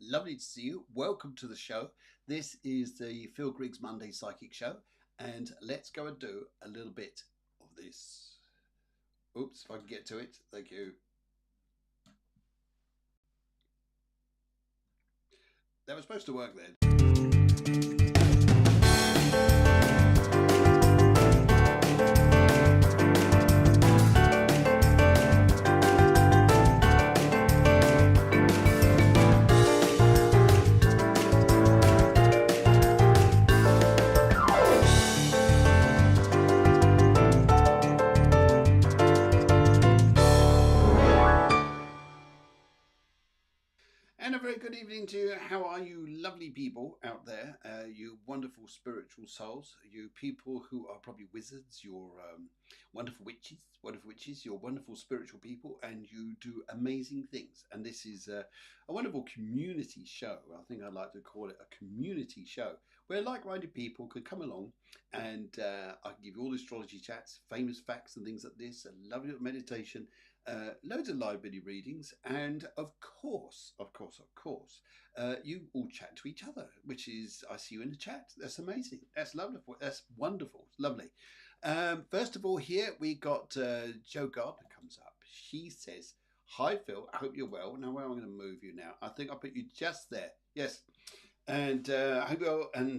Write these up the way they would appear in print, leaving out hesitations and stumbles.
Lovely to see you. Welcome to the show. This is the Phil Griggs Monday Psychic Show, and let's go and do a little bit of this. Oops, if I can get to it. Thank you. That was supposed to work then. And a very good evening to you. How are you, lovely people out there? You wonderful spiritual souls. You people who are probably wizards. You're wonderful witches. You're wonderful spiritual people, and you do amazing things. And this is a wonderful community show. I think I'd like to call it a community show where like-minded people could come along, and I can give you all astrology chats, famous facts, and things like this. A lovely little meditation. Loads of live video readings, and of course, you all chat to each other, which is, I see you in the chat. That's amazing. That's lovely. That's wonderful. Lovely. First of all, here we got Jo Gardner comes up. She says, "Hi Phil, I hope you're well." Now, where am I going to move you now? I think I'll put you just there. Yes. And I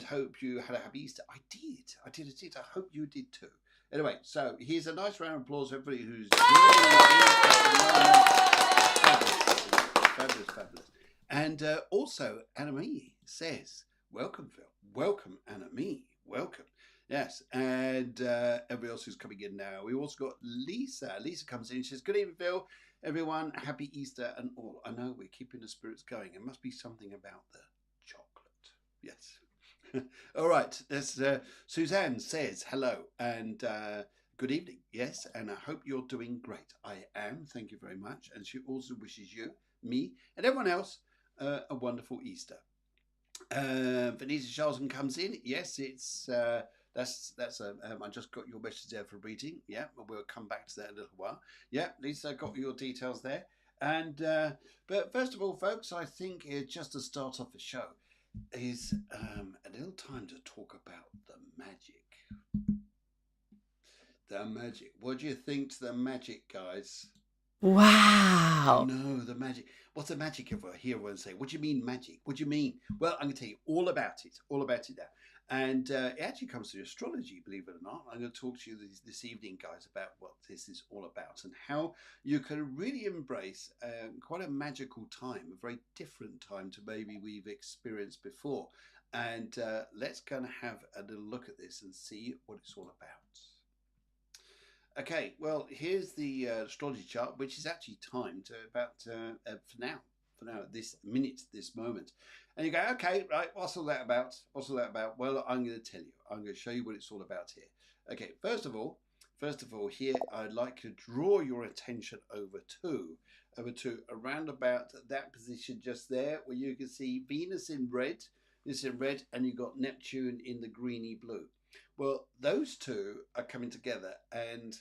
hope you had a happy Easter. I did. I hope you did too. Anyway, so here's a nice round of applause for everybody who's fabulous. And also, Anna-Mee says, "Welcome, Phil. Welcome, Anna-Mee. Welcome." Yes, and everybody else who's coming in now. We also got Lisa. Lisa comes in. She says, "Good evening, Phil. Everyone, happy Easter and all. I know we're keeping the spirits going. It must be something about the chocolate." Yes. All right. There's Suzanne says hello and good evening. Yes, and I hope you're doing great. I am. Thank you very much. And she also wishes you, me, and everyone else a wonderful Easter. Vanessa Charlton comes in. Yes, it's I just got your message there for reading. Yeah, we'll come back to that in a little while. Yeah, Lisa, got your details there. And but first of all, folks, I think just to start off the show is a little time to talk about the magic. The magic. What do you think to the magic, guys? I Wow. know, the magic. What's the magic of I hear everyone say? What do you mean magic? What do you mean? Well, I'm going to tell you all about it. All about it now. And it actually comes to astrology, believe it or not. I'm going to talk to you this evening, guys, about what this is all about and how you can really embrace quite a magical time, a very different time to maybe we've experienced before. And let's go and have a little look at this and see what it's all about. Okay, well, here's the astrology chart, which is actually timed to about for now, this minute, this moment. And you go, okay, right, what's all that about? What's all that about? Well, I'm going to tell you. I'm going to show you what it's all about here. Okay, first of all, here, I'd like to draw your attention over to around about that position just there, where you can see Venus in red, this in red, and you've got Neptune in the greeny blue. Well, those two are coming together, and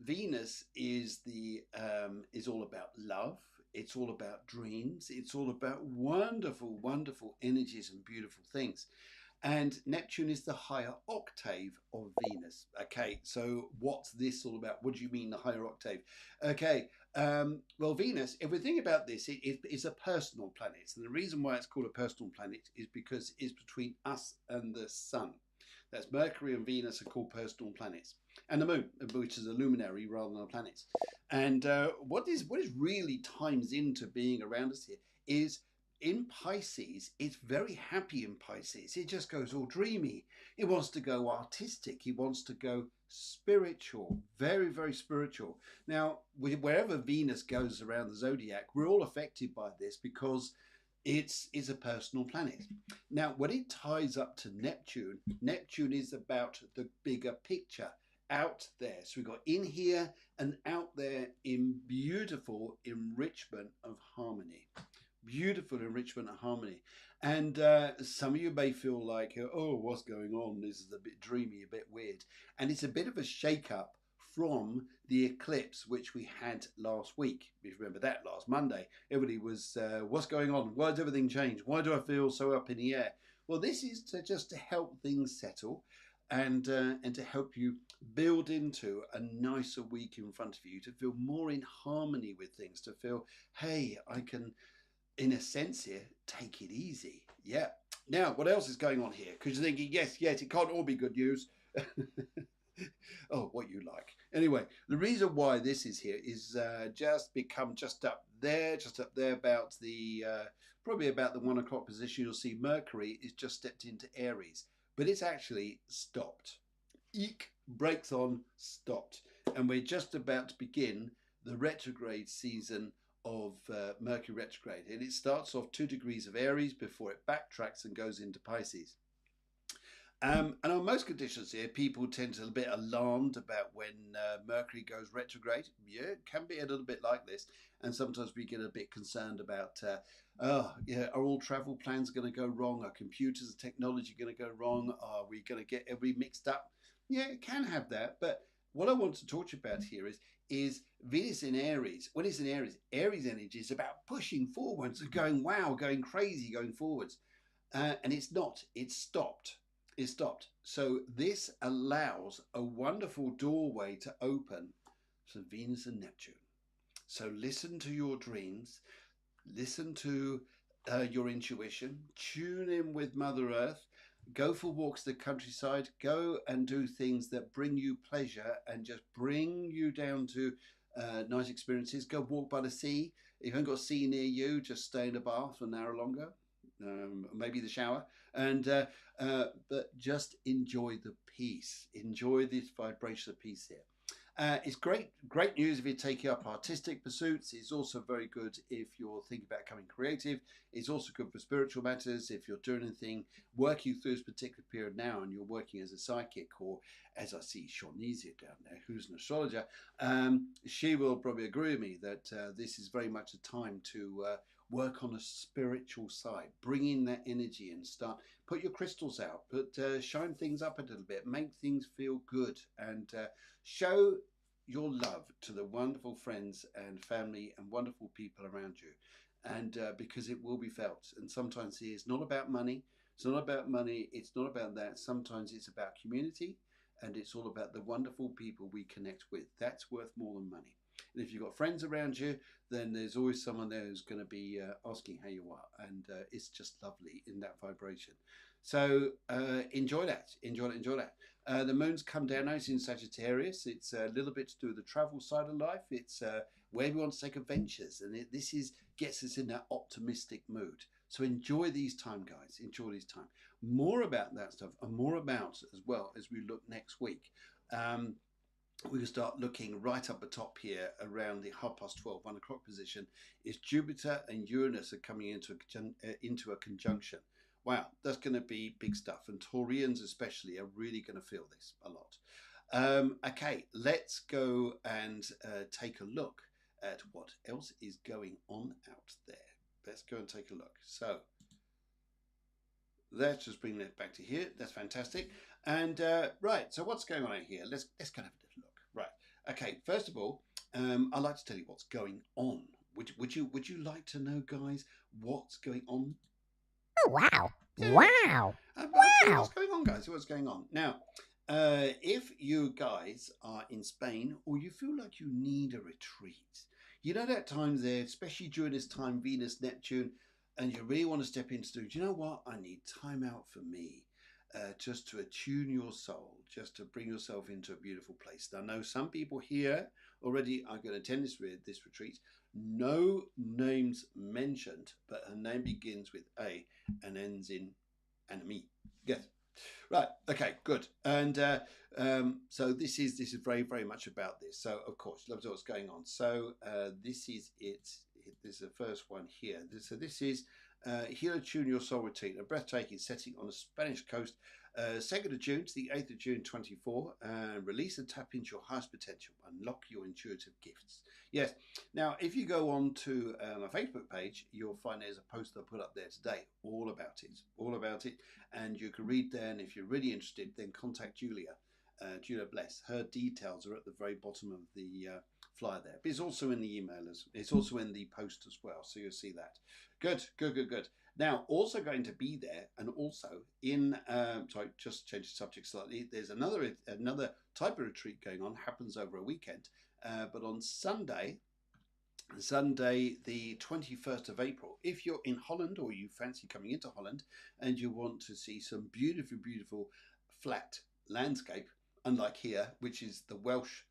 Venus is is all about love. It's all about dreams. It's all about wonderful energies and beautiful things. And Neptune is the higher octave of Venus. Okay, so what's this all about? What do you mean the higher octave? Okay, well, Venus, if we think about this, it is a personal planet. And the reason why it's called a personal planet is because it's between us and the sun. That's Mercury and Venus are called personal planets, and the Moon, which is a luminary rather than a planet. And what is really times into being around us here is in Pisces. It's very happy in Pisces. It just goes all dreamy. It wants to go artistic. It wants to go spiritual, very spiritual. Now, wherever Venus goes around the zodiac, we're all affected by this because it's a personal planet. Now, when it ties up to Neptune, Neptune is about the bigger picture out there. So we've got in here and out there in beautiful enrichment of harmony. Beautiful enrichment of harmony. And some of you may feel like, oh, what's going on? This is a bit dreamy, a bit weird. And it's a bit of a shake-up from the eclipse which we had last week. If you remember that, last Monday, everybody was, what's going on? Why does everything change? Why do I feel so up in the air? Well, this is just to help things settle and to help you build into a nicer week in front of you, to feel more in harmony with things, to feel, hey, I can, in a sense here, take it easy. Yeah. Now, what else is going on here? Because you're thinking, yes, it can't all be good news. Oh, what you like. Anyway, the reason why this is here is just up there about the probably about the 1 o'clock position. You'll see Mercury is just stepped into Aries, but it's actually stopped. Eek, brakes on, stopped, and we're just about to begin the retrograde season of Mercury retrograde, and it starts off 2 degrees of Aries before it backtracks and goes into Pisces. And on most conditions here, people tend to be a bit alarmed about when Mercury goes retrograde. Yeah, it can be a little bit like this. And sometimes we get a bit concerned about, are all travel plans going to go wrong? Are computers and technology going to go wrong? Are we going to get every mixed up? Yeah, it can have that. But what I want to talk to you about here is Venus in Aries. When it's in Aries, Aries energy is about pushing forwards and going, wow, going crazy, going forwards. And it's not. It's stopped. Is stopped. So this allows a wonderful doorway to open to Venus and Neptune. So listen to your dreams, listen to your intuition, tune in with Mother Earth, go for walks to the countryside, go and do things that bring you pleasure and just bring you down to nice experiences. Go walk by the sea. If you haven't got a sea near you, just stay in a bath for an hour longer. Maybe the shower, and but just enjoy the peace, enjoy this vibration of peace here. It's great news if you're taking up artistic pursuits. It's also very good if you're thinking about becoming creative. It's also good for spiritual matters. If you're doing anything, working through this particular period now, and you're working as a psychic, or as I see Shawnezia down there, who's an astrologer, she will probably agree with me that this is very much a time to work on a spiritual side, bring in that energy and put your crystals out, shine things up a little bit, make things feel good, and show your love to the wonderful friends and family and wonderful people around you. And because it will be felt. And sometimes it's not about money. It's not about money. It's not about that. Sometimes it's about community, and it's all about the wonderful people we connect with. That's worth more than money. And if you've got friends around you, then there's always someone there who's going to be asking how you are. And it's just lovely in that vibration. So enjoy that. Enjoy that. The moon's come down now. It's in Sagittarius. It's a little bit to do with the travel side of life. It's where we want to take adventures. And this gets us in that optimistic mood. So enjoy these time, guys. Enjoy these time. More about that stuff, and more about as well as we look next week. We can start looking right up the top here around the 12:30, 1 o'clock position. Is Jupiter and Uranus are coming into a conjunction. Wow, that's going to be big stuff. And Taurians especially are really going to feel this a lot. Okay, let's go and take a look at what else is going on out there. Let's go and take a look. So let's just bring that back to here. That's fantastic. And right, so what's going on here? Let's kind of have a little look. Right. Okay. First of all, I'd like to tell you what's going on. Would you like to know, guys, what's going on? Oh, wow. Yeah. Wow. Wow. What's going on, guys? What's going on? Now, if you guys are in Spain, or you feel like you need a retreat, you know that time there, especially during this time, Venus, Neptune, and you really want to step into, do you know what? I need time out for me. Just to attune your soul, just to bring yourself into a beautiful place. Now, I know some people here already are going to attend this retreat. No names mentioned, but her name begins with A and ends in enemy. Yes. Right. Okay. Good. And so this is very, very much about this. So of course, love what's going on. So this is it. This is the first one here. So this is Heal Tune Your Soul Routine, a breathtaking setting on the Spanish coast, 2nd of June to the 8th of June 24. Release and tap into your highest potential. Unlock your intuitive gifts. Yes. Now, if you go on to my Facebook page, you'll find there's a post I put up there today all about it. And you can read there. And if you're really interested, then contact Julia. Julia Bless. Her details are at the very bottom of the flyer there. But it's also in the email, it's also in the post as well, so you'll see that. Good. Now, also going to be there, and also in, sorry, just change the subject slightly. There's another type of retreat going on, happens over a weekend, but on Sunday, the 21st of April, if you're in Holland or you fancy coming into Holland and you want to see some beautiful flat landscape, unlike here, which is the Welsh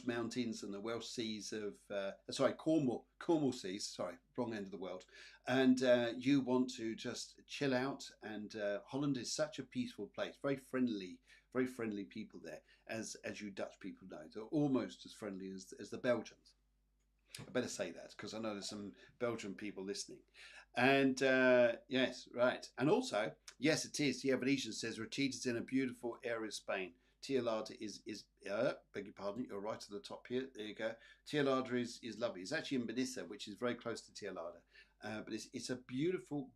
mountains and the Welsh seas of Cornwall seas, sorry, wrong end of the world, and you want to just chill out, and Holland is such a peaceful place, very friendly people there, as you Dutch people know. They're almost as friendly as the Belgians. I better say that because I know there's some Belgian people listening. And yes, right. And also, yes, it is. Yeah, Venetian says retreat is in a beautiful area of Spain. Tialada is beg your pardon, you're right at the top here. There you go. Tialada is lovely. It's actually in Benissa, which is very close to Tialada. But it's a beautiful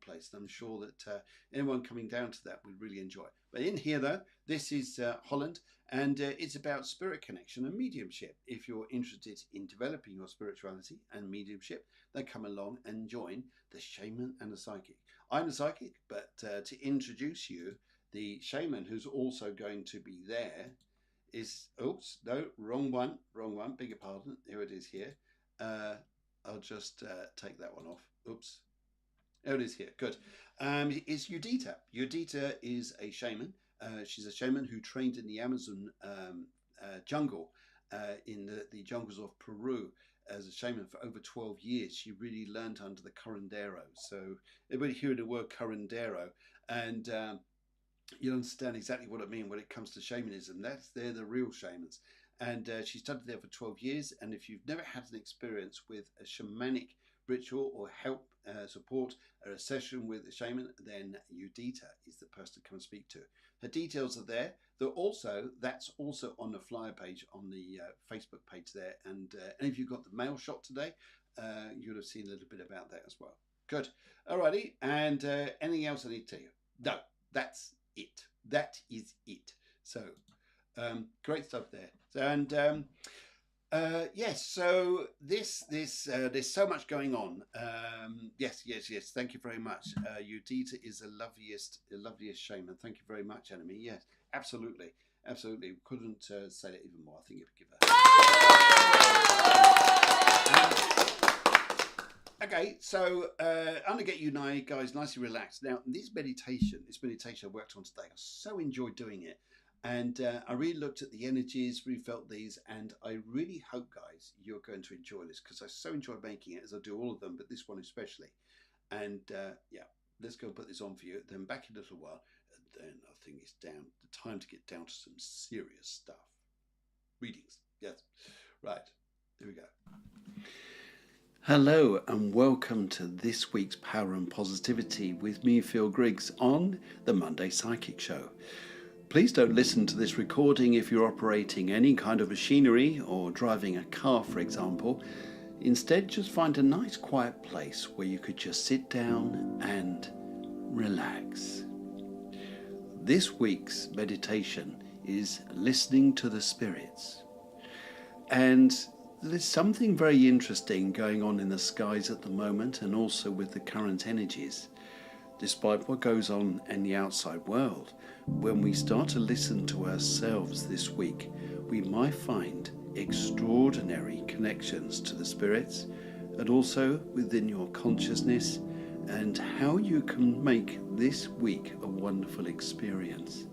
place. And I'm sure that anyone coming down to that would really enjoy. But in here, though, this is Holland, and it's about spirit connection and mediumship. If you're interested in developing your spirituality and mediumship, then come along and join the shaman and the psychic. I'm the psychic, but to introduce you, the shaman who's also going to be there is, oops, no, wrong one, beg your pardon. Here it is here. I'll just take that one off. Oops. There it is here. Good. Is Judita. Judita is a shaman. She's a shaman who trained in the Amazon jungle, in the jungles of Peru, as a shaman for over 12 years. She really learned under the curandero. So everybody hearing the word curandero, and you'll understand exactly what I mean when it comes to shamanism. They're the real shamans. And she studied there for 12 years. And if you've never had an experience with a shamanic ritual or help, support, or a session with a shaman, then Judita is the person to come and speak to. Her details are there. That's also on the flyer page on the Facebook page there. And if you got the mail shot today, you'll have seen a little bit about that as well. Good. Alrighty. And anything else I need to tell you? No, that's it. That is it. So great stuff there. And yes, so there's so much going on. Yes. Thank you very much. Judita is the loveliest shaman. Thank you very much, Enemy. Yes, absolutely. Couldn't say it even more. I think it would give her. Okay, so I'm gonna get you now, guys, nicely relaxed. Now, this meditation I worked on today, I so enjoyed doing it. And I really looked at the energies, really felt these, and I really hope, guys, you're going to enjoy this, because I so enjoy making it, as I do all of them, but this one especially. And yeah, let's go and put this on for you. Then back in a little while, and then I think it's the time to get down to some serious stuff. Readings, yes. Right, here we go. Hello and welcome to this week's Power and Positivity with me, Phil Griggs, on the Monday Psychic Show. Please don't listen to this recording if you're operating any kind of machinery or driving a car, for example. Instead, just find a nice quiet place where you could just sit down and relax. This week's meditation is listening to the spirits. And there's something very interesting going on in the skies at the moment, and also with the current energies. Despite what goes on in the outside world, when we start to listen to ourselves this week, we might find extraordinary connections to the spirits, and also within your consciousness, and how you can make this week a wonderful experience.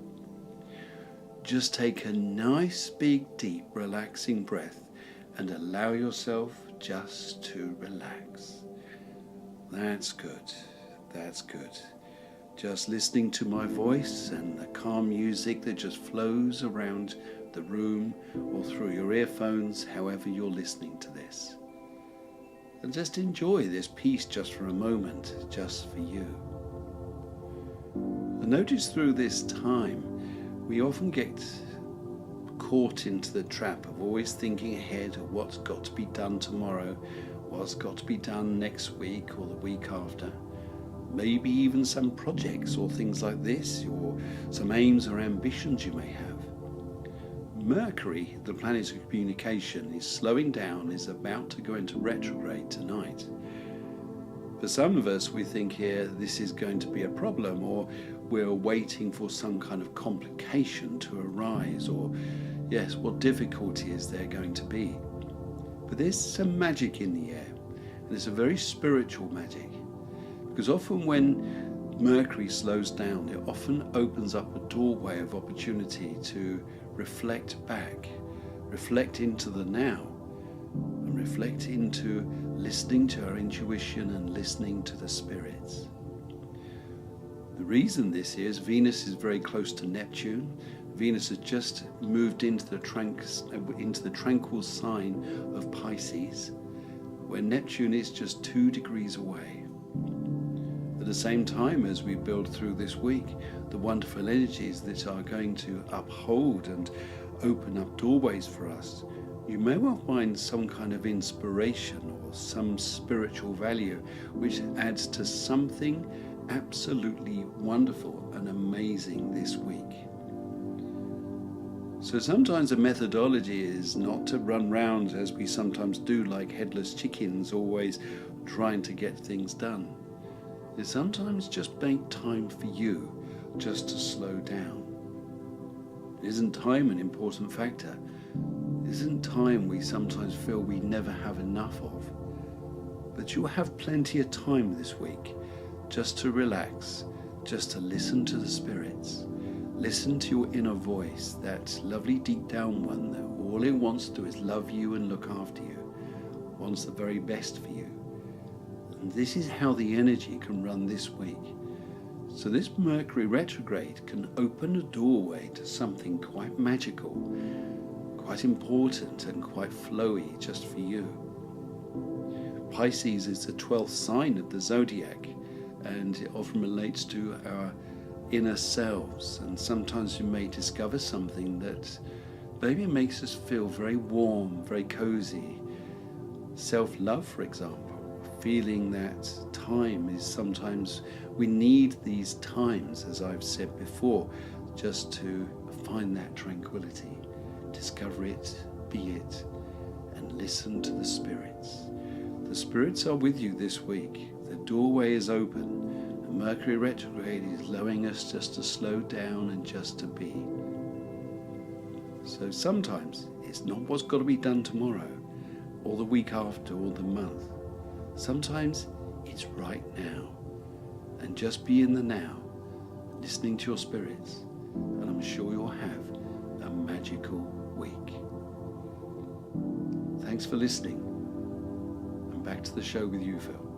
Just take a nice, big, deep, relaxing breath and allow yourself just to relax. That's good. That's good. Just listening to my voice and the calm music that just flows around the room or through your earphones, however you're listening to this. And just enjoy this piece just for a moment, just for you. And notice through this time, we often get caught into the trap of always thinking ahead of what's got to be done tomorrow, what's got to be done next week or the week after. Maybe even some projects or things like this, or some aims or ambitions you may have. Mercury, the planet of communication, is slowing down, is about to go into retrograde tonight. For some of us, we think here this is going to be a problem, or we're waiting for some kind of complication to arise, or yes, what difficulty is there going to be? But there's some magic in the air, and it's a very spiritual magic, because often when Mercury slows down, it often opens up a doorway of opportunity to reflect back, reflect into the now, and reflect into listening to our intuition and listening to the spirits. The reason this is, Venus is very close to Neptune. Venus has just moved into the tranquil sign of Pisces, where Neptune is just 2 degrees away. At the same time, as we build through this week, the wonderful energies that are going to uphold and open up doorways for us, you may well find some kind of inspiration or some spiritual value which adds to something absolutely wonderful and amazing this week. So sometimes the methodology is not to run round as we sometimes do like headless chickens, always trying to get things done. It's sometimes just make time for you, just to slow down. Isn't time an important factor? Isn't time we sometimes feel we never have enough of? But you'll have plenty of time this week just to relax, just to listen to the spirits, listen to your inner voice, that lovely deep down one that all it wants to do is love you and look after you, wants the very best for you. And this is how the energy can run this week. So this Mercury retrograde can open a doorway to something quite magical, quite important and quite flowy just for you. Pisces is the 12th sign of the zodiac, and it often relates to our inner selves, and sometimes you may discover something that maybe makes us feel very warm, very cozy. Self-love, for example, feeling that time is sometimes, we need these times, as I've said before, just to find that tranquility, discover it, be it, and listen to the spirits. The spirits are with you this week. The doorway is open, and Mercury retrograde is allowing us just to slow down and just to be. So sometimes it's not what's got to be done tomorrow, or the week after, or the month. Sometimes it's right now, and just be in the now, listening to your spirits, and I'm sure you'll have a magical week. Thanks for listening, and back to the show with you, Phil.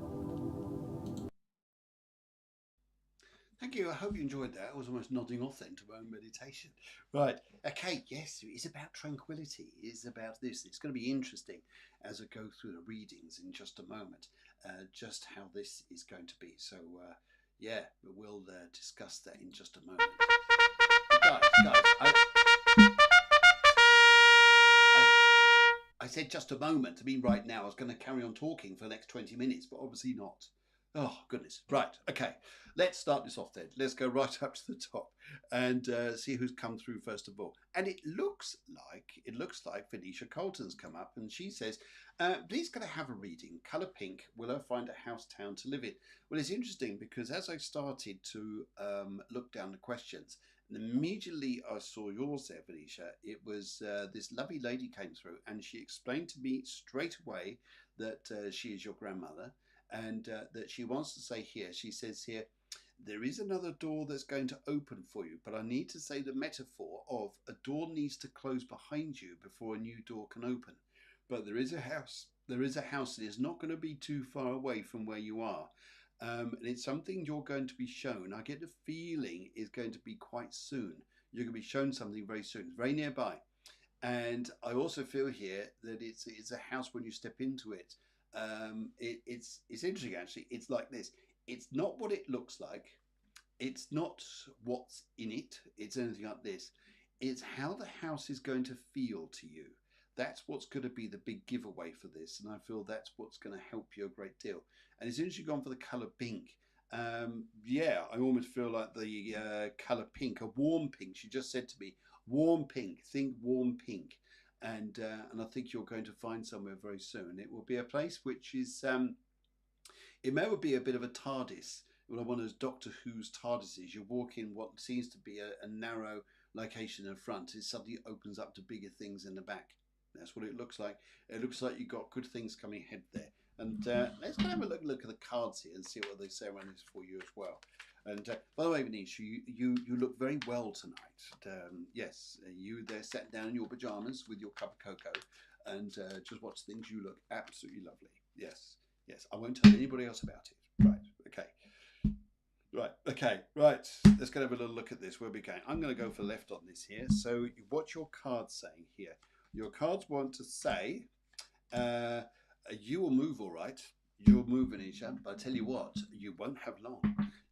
Thank you. I hope you enjoyed that. I was almost nodding off then to my own meditation. Right. Okay. Yes, it's about tranquility. It's about this. It's going to be interesting as I go through the readings in just a moment, just how this is going to be. So, yeah, we'll discuss that in just a moment. Guys, I said just a moment. I mean, right now. I was going to carry on talking for the next 20 minutes, but obviously not. Oh, goodness. Right. Okay. Let's start this off then. Let's go right up to the top and see who's come through first of all. And it looks like Felicia Colton's come up, and she says, please can I have a reading? Colour pink. Will I find a house town to live in? Well, it's interesting because as I started to look down the questions, and immediately I saw yours there, Felicia, it was this lovely lady came through, and she explained to me straight away that she is your grandmother. And that she wants to say here, she says here, there is another door that's going to open for you, but I need to say the metaphor of a door needs to close behind you before a new door can open. But there is a house that is not going to be too far away from where you are. And it's something you're going to be shown. I get the feeling is going to be quite soon. You're going to be shown something very soon, very nearby. And I also feel here that it's a house when you step into it. It's interesting actually. It's like this. It's not what it looks like. It's not what's in it. It's anything like this. It's how the house is going to feel to you. That's what's going to be the big giveaway for this, and I feel that's what's going to help you a great deal. And as soon as you've gone for the colour pink, Yeah, I almost feel like the color pink, a warm pink. She just said to me, warm pink, think warm pink. And I think you're going to find somewhere very soon. It will be a place which is, it may well be a bit of a TARDIS, one of those Doctor Who's TARDISes. You walk in what seems to be a narrow location in the front. It suddenly opens up to bigger things in the back. That's what it looks like. It looks like you've got good things coming ahead there. And let's kind of have a look at the cards here and see what they say around this for you as well. And by the way, Venetia, you look very well tonight. Yes, you there sat down in your pajamas with your cup of cocoa and just watch things. You look absolutely lovely. Yes, yes. I won't tell anybody else about it. Right, okay. Right, okay, right. Let's go have a little look at this. Where we going? I'm going to go for left on this here. So what's your cards saying here? Your cards want to say, you will move all right. You'll move, Venetia, but I tell you what, you won't have long.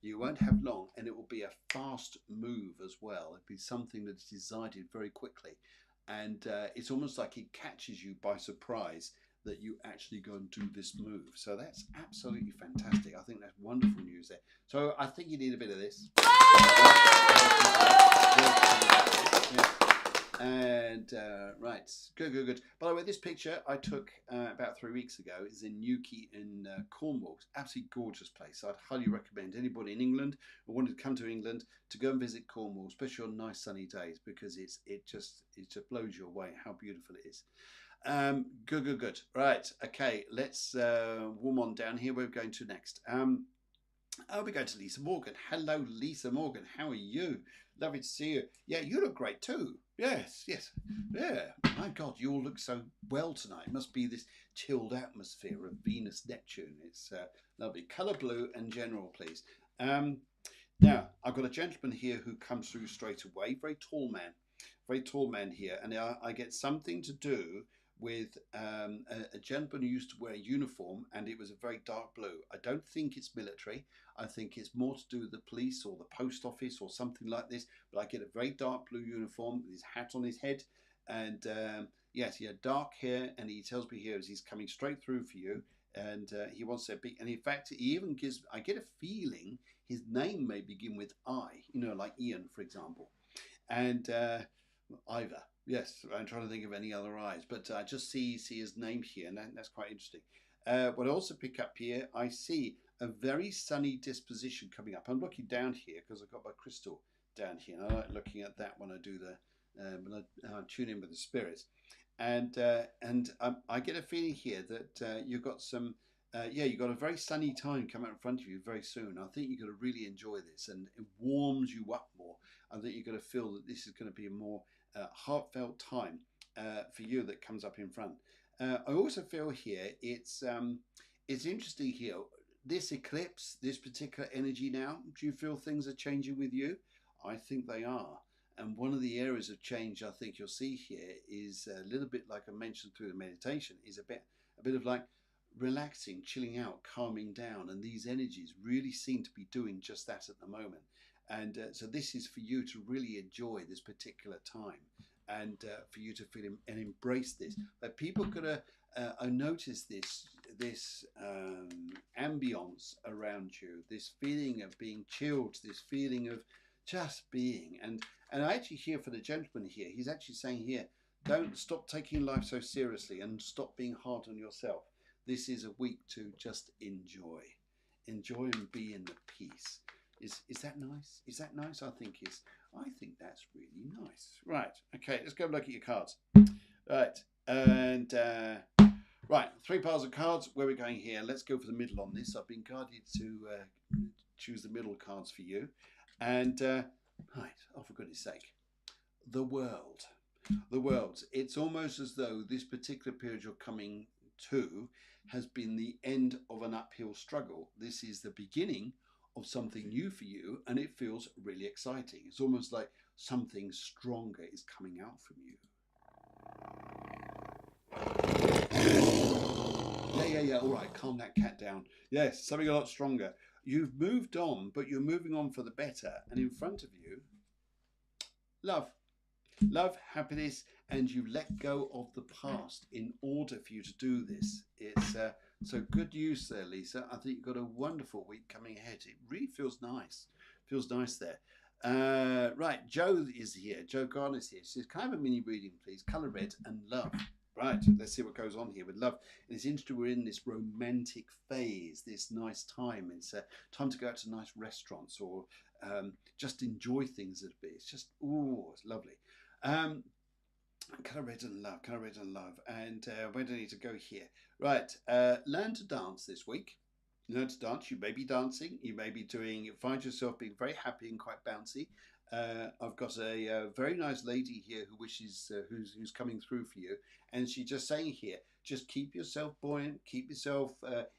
You won't have long, and it will be a fast move as well. It'll be something that's decided very quickly. And it's almost like it catches you by surprise that you actually go and do this move. So that's absolutely fantastic. I think that's wonderful news there. So I think you need a bit of this. And right, good. By the way, this picture I took about 3 weeks ago is in Newquay in Cornwall. It's absolutely gorgeous place. I'd highly recommend anybody in England or wanted to come to England to go and visit Cornwall, especially on nice sunny days, because it just blows you away how beautiful it is. Good. Right, okay, let's warm on down here. Where we're going to next. We're going to Lisa Morgan. Hello, Lisa Morgan. How are you? Lovely to see you. Yeah, you look great too. Yes. Yeah. My God, you all look so well tonight. It must be this chilled atmosphere of Venus Neptune. It's lovely. Colour blue and general, please. Now, I've got a gentleman here who comes through straight away. Very tall man here. And I get something to do with a gentleman who used to wear a uniform, and it was a very dark blue. I don't think it's military. I think it's more to do with the police or the post office or something like this. But I get a very dark blue uniform with his hat on his head. And yes, he had dark hair, and he tells me here as he's coming straight through for you. And he wants to be, and in fact, he even gives, I get a feeling his name may begin with I, like Ian, for example. And Ivor. Yes, I'm trying to think of any other eyes, but I just see his name here, and that's quite interesting. What I also pick up here, I see a very sunny disposition coming up. I'm looking down here because I've got my crystal down here, and I like looking at that when I do when I tune in with the spirits. And I get a feeling here that you've got some, you've got a very sunny time coming in front of you very soon. I think you're going to really enjoy this, and it warms you up more. I think you're going to feel that this is going to be a more heartfelt time for you that comes up in front. I also feel here it's interesting here. This eclipse, this particular energy now, do you feel things are changing with you? I think they are. And one of the areas of change I think you'll see here is a little bit like I mentioned through the meditation, is a bit of like relaxing, chilling out, calming down. And these energies really seem to be doing just that at the moment. And so this is for you to really enjoy this particular time, and for you to feel and embrace this. But people could notice this ambience around you, this feeling of being chilled, this feeling of just being. And I actually hear for the gentleman here, he's actually saying here, don't stop taking life so seriously and stop being hard on yourself. This is a week to just enjoy and be in the peace. Is that nice? Is that nice? I think that's really nice. Right. Okay. Let's go look at your cards. Right. And right. 3 piles of cards. Where are we going here? Let's go for the middle on this. I've been guided to choose the middle cards for you. And right. Oh, for goodness sake. The world. The world. It's almost as though this particular period you're coming to has been the end of an uphill struggle. This is the beginning of something new for you, and it feels really exciting. It's almost like something stronger is coming out from you. Yeah. All right, calm that cat down. Yes, something a lot stronger. You've moved on, but you're moving on for the better. And in front of you, love, happiness, and you let go of the past in order for you to do this. It's So good news there, Lisa. I think you've got a wonderful week coming ahead. It really feels nice. Feels nice there. Right, Joe is here. Joe Garner's here. She says, "Can I have a mini reading, please? Colour red and love." Right, let's see what goes on here with love. And it's interesting we're in this romantic phase, this nice time. It's time to go out to nice restaurants or just enjoy things a bit. It's just, oh, it's lovely. Um, Colour red and love, colour red and love. And where do I need to go here? Right, learn to dance this week. Learn to dance. You may be dancing. You may be doing. Find yourself being very happy and quite bouncy. I've got a very nice lady here who wishes who's coming through for you, and she's just saying here, just keep yourself buoyant, keep yourself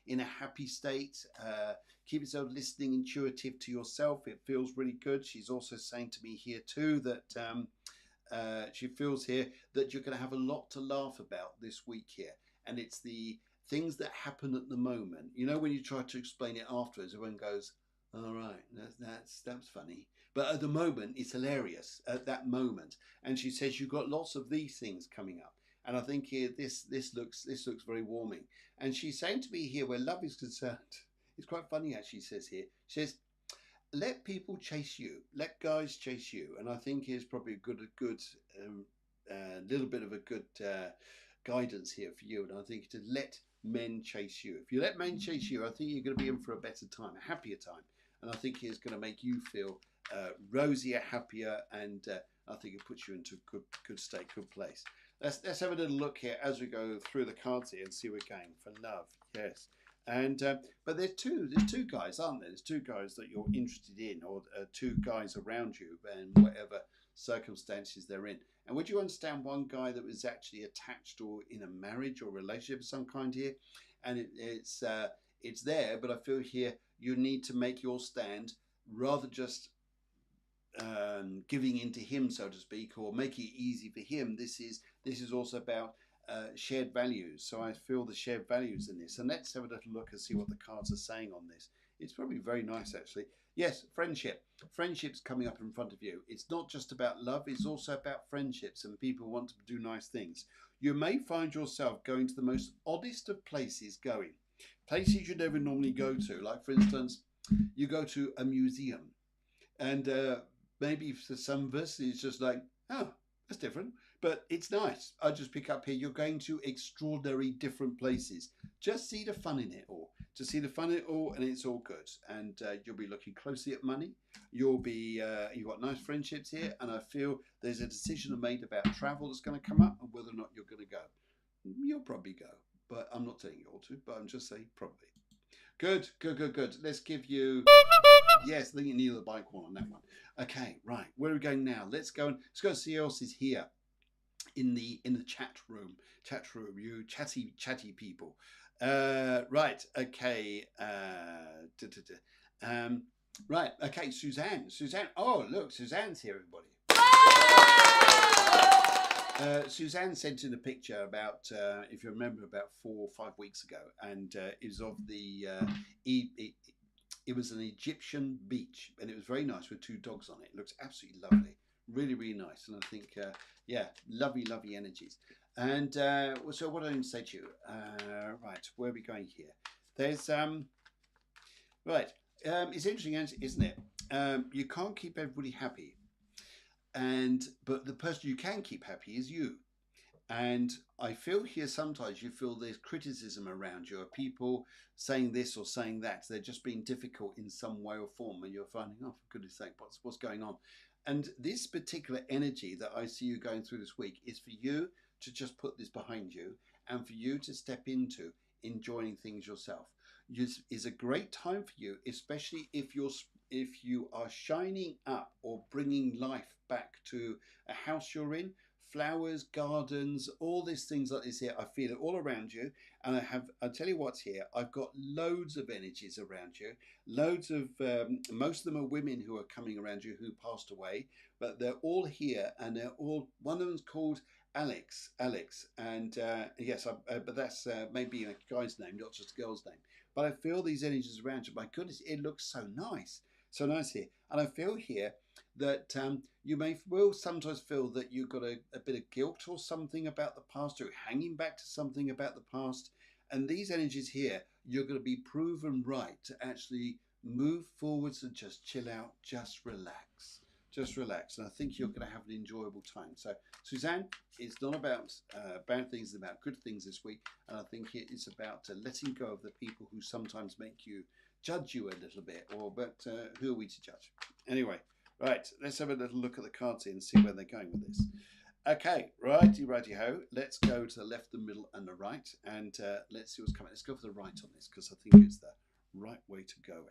in a happy state, keep yourself listening intuitive to yourself. It feels really good. She's also saying to me here too that she feels here that you're going to have a lot to laugh about this week here, and it's the things that happen at the moment. You know, when you try to explain it afterwards, everyone goes, "All right, that's funny," but at the moment, it's hilarious at that moment. And she says you've got lots of these things coming up, and I think here this looks very warming. And she's saying to me here, where love is concerned, it's quite funny actually. She says here, she says, let people chase you, let guys chase you, and I think here's probably a good little bit of a good guidance here for you. And I think to let men chase you. If you let men chase you, I think you're going to be in for a better time, a happier time, and I think it's going to make you feel rosier, happier, and I think it puts you into a good state, good place. Let's have a little look here as we go through the cards here and see where we're going for love. Yes. And but there's two guys, aren't there? There's two guys that you're interested in, or two guys around you, and whatever circumstances they're in. And would you understand one guy that was actually attached or in a marriage or relationship of some kind here? And it's there, but I feel here you need to make your stand rather just giving in to him, so to speak, or making it easy for him. This is also about shared values. So I feel the shared values in this. And let's have a little look and see what the cards are saying on this. It's probably very nice, actually. Yes, friendship. Friendship's coming up in front of you. It's not just about love, it's also about friendships, and people want to do nice things. You may find yourself going to the most oddest of places places you never normally go to. Like, for instance, you go to a museum, and maybe for some of us, it's just like, oh, that's different. But it's nice. I just pick up here. You're going to extraordinary different places. Just see the fun in it all. To see the fun in it all, and it's all good. And you'll be looking closely at money. You've got nice friendships here, and I feel there's a decision made about travel that's going to come up and whether or not you're going to go. You'll probably go, but I'm not telling you all to. But I'm just saying probably. Good. Let's give you. Yes, I think you need the bike one on that one. Okay, right. Where are we going now? Let's go and see who else is here in the chat room. You chatty people. Right. Okay. Right. Okay. Suzanne. Oh, look, Suzanne's here, everybody. Suzanne sent in a picture about, if you remember, about 4 or 5 weeks ago, and it was of the. It was an Egyptian beach, and it was very nice with 2 dogs on it. It looks absolutely lovely, really nice, and I think, yeah, lovely energies. And so, what do I need to say to you? Right, where are we going here? There's right. It's interesting, isn't it? You can't keep everybody happy, but the person you can keep happy is you. And I feel here sometimes you feel there's criticism around you, or people saying this or saying that. They're just being difficult in some way or form, and you're finding, oh, for goodness sake, what's going on? And this particular energy that I see you going through this week is for you to just put this behind you, and for you to step into enjoying things yourself. Is a great time for you, especially if you are shining up or bringing life back to a house you're in. Flowers, gardens, all these things like this here. I feel it all around you, and I'll tell you what's here. I've got loads of energies around you. Loads of most of them are women who are coming around you who passed away, but they're all here, and they're all. One of them's called Alex, and yes, but that's maybe a guy's name, not just a girl's name. But I feel these energies around you. My goodness, it looks so nice here, and I feel here that you will sometimes feel that you've got a bit of guilt or something about the past, or hanging back to something about the past, And these energies here, you're going to be proven right to actually move forwards and just chill out, just relax. Just relax, and I think you're going to have an enjoyable time. So, Suzanne, it's not about bad things, it's about good things this week, and I think it is about letting go of the people who sometimes make you judge you a little bit, but who are we to judge? Anyway, right, let's have a little look at the cards here and see where they're going with this. Okay, righty ho. Let's go to the left, the middle, and the right, and let's see what's coming. Let's go for the right on this because I think it's the right way to go.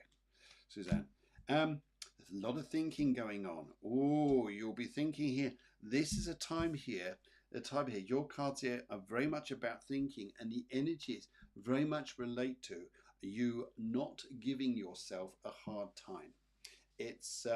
Suzanne, there's a lot of thinking going on. Oh, you'll be thinking here. This is a time here. Your cards here are very much about thinking, and the energies very much relate to you not giving yourself a hard time. It's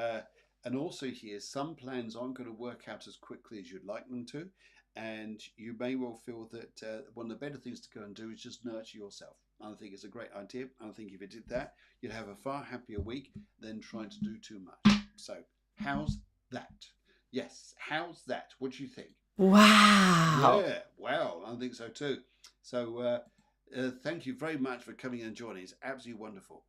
and also here, some plans aren't going to work out as quickly as you'd like them to, and you may well feel that one of the better things to go and do is just nurture yourself. I think it's a great idea. I think if you did that, you'd have a far happier week than trying to do too much. So, how's that? Yes, how's that? What do you think? Wow. Yeah, well, I think so too. So, thank you very much for coming and joining. It's absolutely wonderful.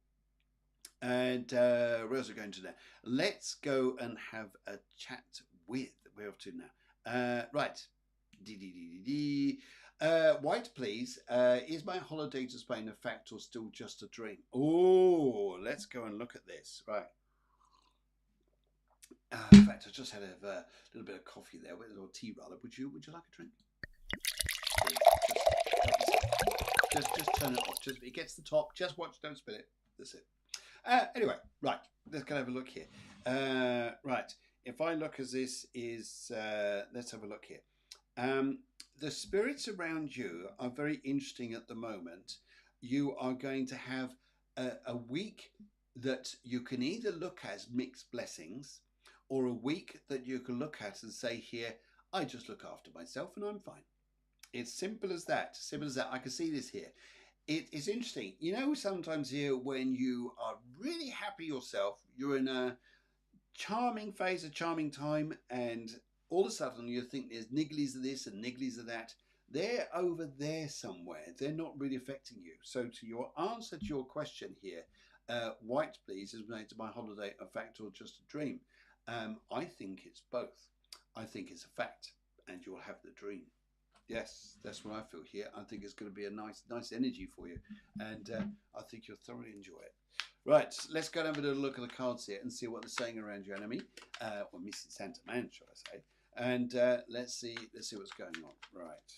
And where else are we going to now? Let's go and have a chat with. We're off to now. Right. White, please. Is my holiday to Spain a fact or still just a dream? Oh, let's go and look at this. Right. In fact, I just had a little bit of coffee there, or tea rather. Would you like a drink? Just turn it off. It gets the top. Just watch. Don't spill it. That's it. Anyway, right, let's go have a look here. Right, if I look as this is, let's have a look here. The spirits around you are very interesting at the moment. You are going to have a week that you can either look as mixed blessings, or a week that you can look at and say here, I just look after myself and I'm fine. It's simple as that. Simple as that. I can see this here. It's interesting. You know, sometimes here when you are really happy yourself, you're in a charming phase, a charming time, and all of a sudden you think there's nigglies of this and nigglies of that. They're over there somewhere. They're not really affecting you. So to your answer to your question here, white please, is made to my holiday a fact or just a dream? I think it's both. I think it's a fact and you'll have the dream. Yes, that's what I feel here. I think it's going to be a nice energy for you, and I think you'll thoroughly enjoy it. Right, let's go and have a little look at the cards here and see what they're saying around your enemy, or Mrs. Santa Man, shall I say? And let's see what's going on. Right.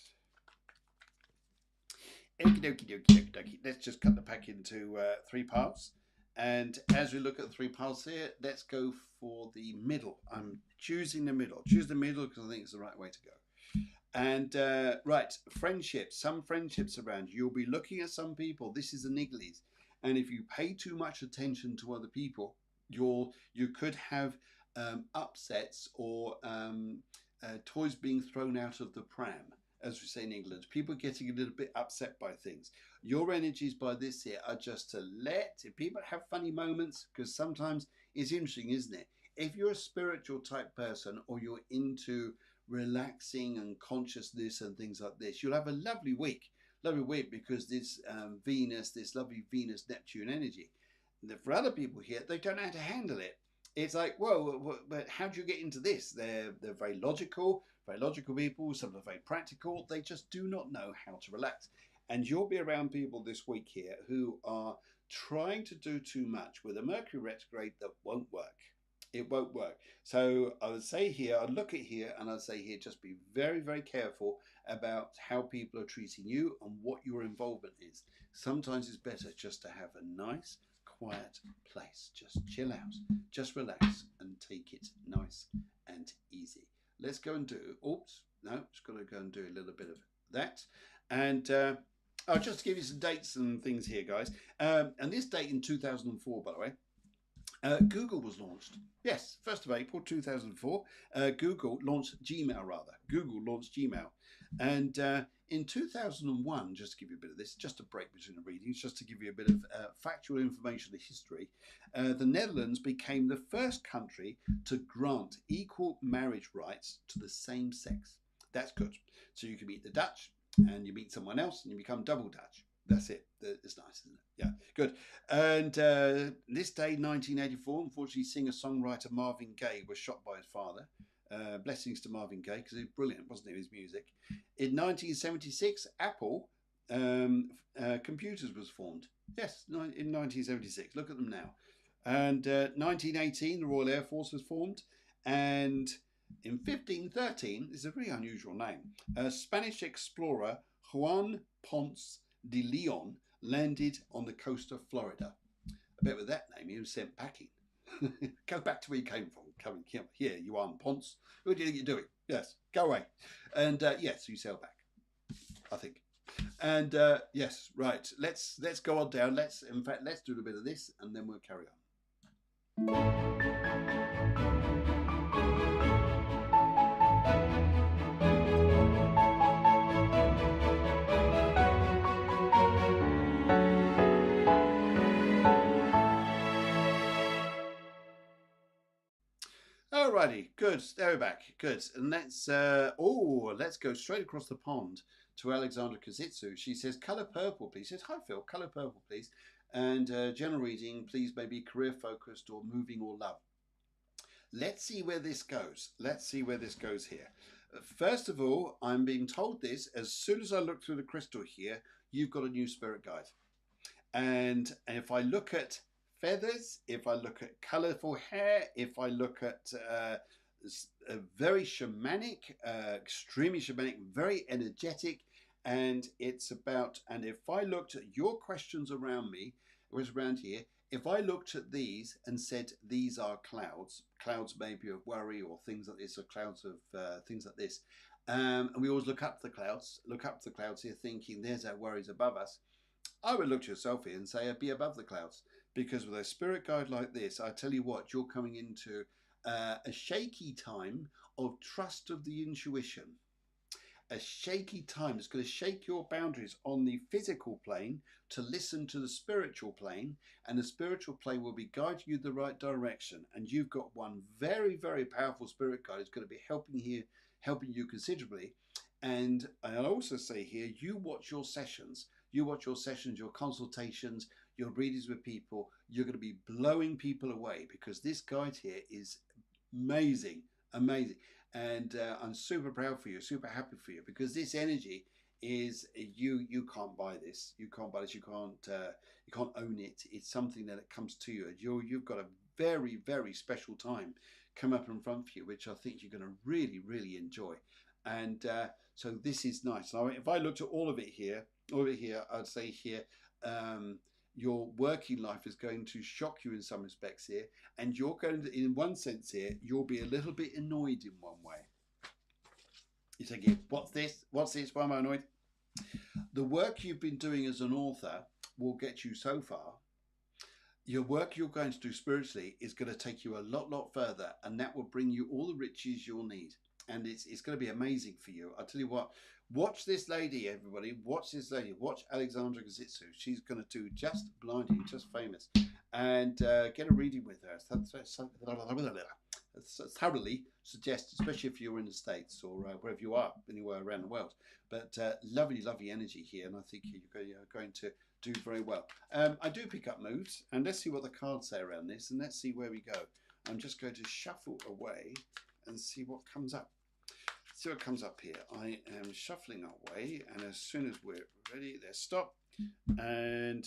Okie dokie. Let's just cut the pack into 3 parts. And as we look at the 3 parts here, let's go for the middle. I'm choosing the middle. Choose the middle because I think it's the right way to go. And right, friendships, some friendships around. You'll be looking at some people. This is the nigglies. And if you pay too much attention to other people, you could have upsets or toys being thrown out of the pram, as we say in England. People getting a little bit upset by things. Your energies by this here are just to let people have funny moments, because sometimes it's interesting, isn't it? If you're a spiritual type person or you're into relaxing and consciousness and things like this, you'll have a lovely week because this Venus, this lovely Venus Neptune energy. And for other people here, they don't know how to handle it. It's like, whoa, but how do you get into this? They're very logical people. Some are very practical. They just do not know how to relax. And you'll be around people this week here who are trying to do too much with a Mercury retrograde that won't work. It won't work. So I would say here, I'd look at here and I'd say here, just be very, very careful about how people are treating you and what your involvement is. Sometimes it's better just to have a nice, quiet place. Just chill out, just relax and take it nice and easy. Let's go and do, just got to go and do a little bit of that. And I'll just give you some dates and things here, guys. And this date in 2004, by the way, Google was launched. Yes, 1st of April 2004. Google launched Gmail. And in 2001, just to give you a bit of this, just a break between the readings, just to give you a bit of factual information of history, the Netherlands became the first country to grant equal marriage rights to the same sex. That's good. So you can meet the Dutch and you meet someone else and you become double Dutch. That's it. It's nice, isn't it? Yeah, good. And this day, 1984, unfortunately, singer-songwriter Marvin Gaye was shot by his father. Blessings to Marvin Gaye, because he was brilliant, wasn't he, his music. In 1976, Apple Computers was formed. Yes, in 1976. Look at them now. And 1918, the Royal Air Force was formed. And in 1513, this is a very unusual name, Spanish explorer Juan Ponce de Leon landed on the coast of Florida. I bet with that name he was sent packing. Go back to where you came from. Come here, you are Ponce. What do you think you're doing? Yes, go away. And yes, you sail back, I think. And yes, right. Let's go on down. Let's do a bit of this, and then we'll carry on. Alrighty, good. There we're back. Good. And let's go straight across the pond to Alexandra Kazitsu. She says, "Color purple, please." She says, "Hi Phil, color purple, please." And general reading, please, maybe career focused or moving or love. Let's see where this goes. Let's see where this goes here. First of all, I'm being told this as soon as I look through the crystal here. You've got a new spirit guide, and if I look at feathers, if I look at colorful hair, if I look at very shamanic, extremely shamanic, very energetic, and it's about, and if I looked at your questions around me, it was around here, if I looked at these and said these are clouds maybe of worry or things like this, or clouds of things like this, and we always look up the clouds here thinking there's our worries above us. I would look to yourself here and say, be above the clouds. Because with a spirit guide like this, I tell you what, you're coming into a shaky time of trust of the intuition. A shaky time that's going to shake your boundaries on the physical plane to listen to the spiritual plane, and the spiritual plane will be guiding you the right direction. And you've got one very, very powerful spirit guide who's going to be helping you considerably. And I'll also say here, you watch your sessions, your consultations, your readings with people. You're going to be blowing people away, because this guide here is amazing. And I'm super proud for you, super happy for you, because this energy is, you can't buy this. You can't own it. It's something that it comes to you. You've got a very, very special time come up in front of you, which I think you're going to really, really enjoy. And so this is nice. Now, if I looked at all of it here, I'd say here, your working life is going to shock you in some respects here, and you're going to, in one sense here, you'll be a little bit annoyed in one way. You're thinking, what's this? Why am I annoyed? The work you've been doing as an author will get you so far. Your work you're going to do spiritually is going to take you a lot further, and that will bring you all the riches you'll need. And it's going to be amazing for you. I'll tell you what, watch this lady, everybody. Watch this lady. Watch Alexandra Kazitsu. She's going to do just blinding, just famous. And get a reading with her. Thoroughly suggest, especially if you're in the States or wherever you are, anywhere around the world. But lovely, lovely energy here. And I think you're going to do very well. I do pick up moves. And let's see what the cards say around this. And let's see where we go. I'm just going to shuffle away and see what comes up. See what comes up here. I am shuffling away, and as soon as we're ready, let's stop. And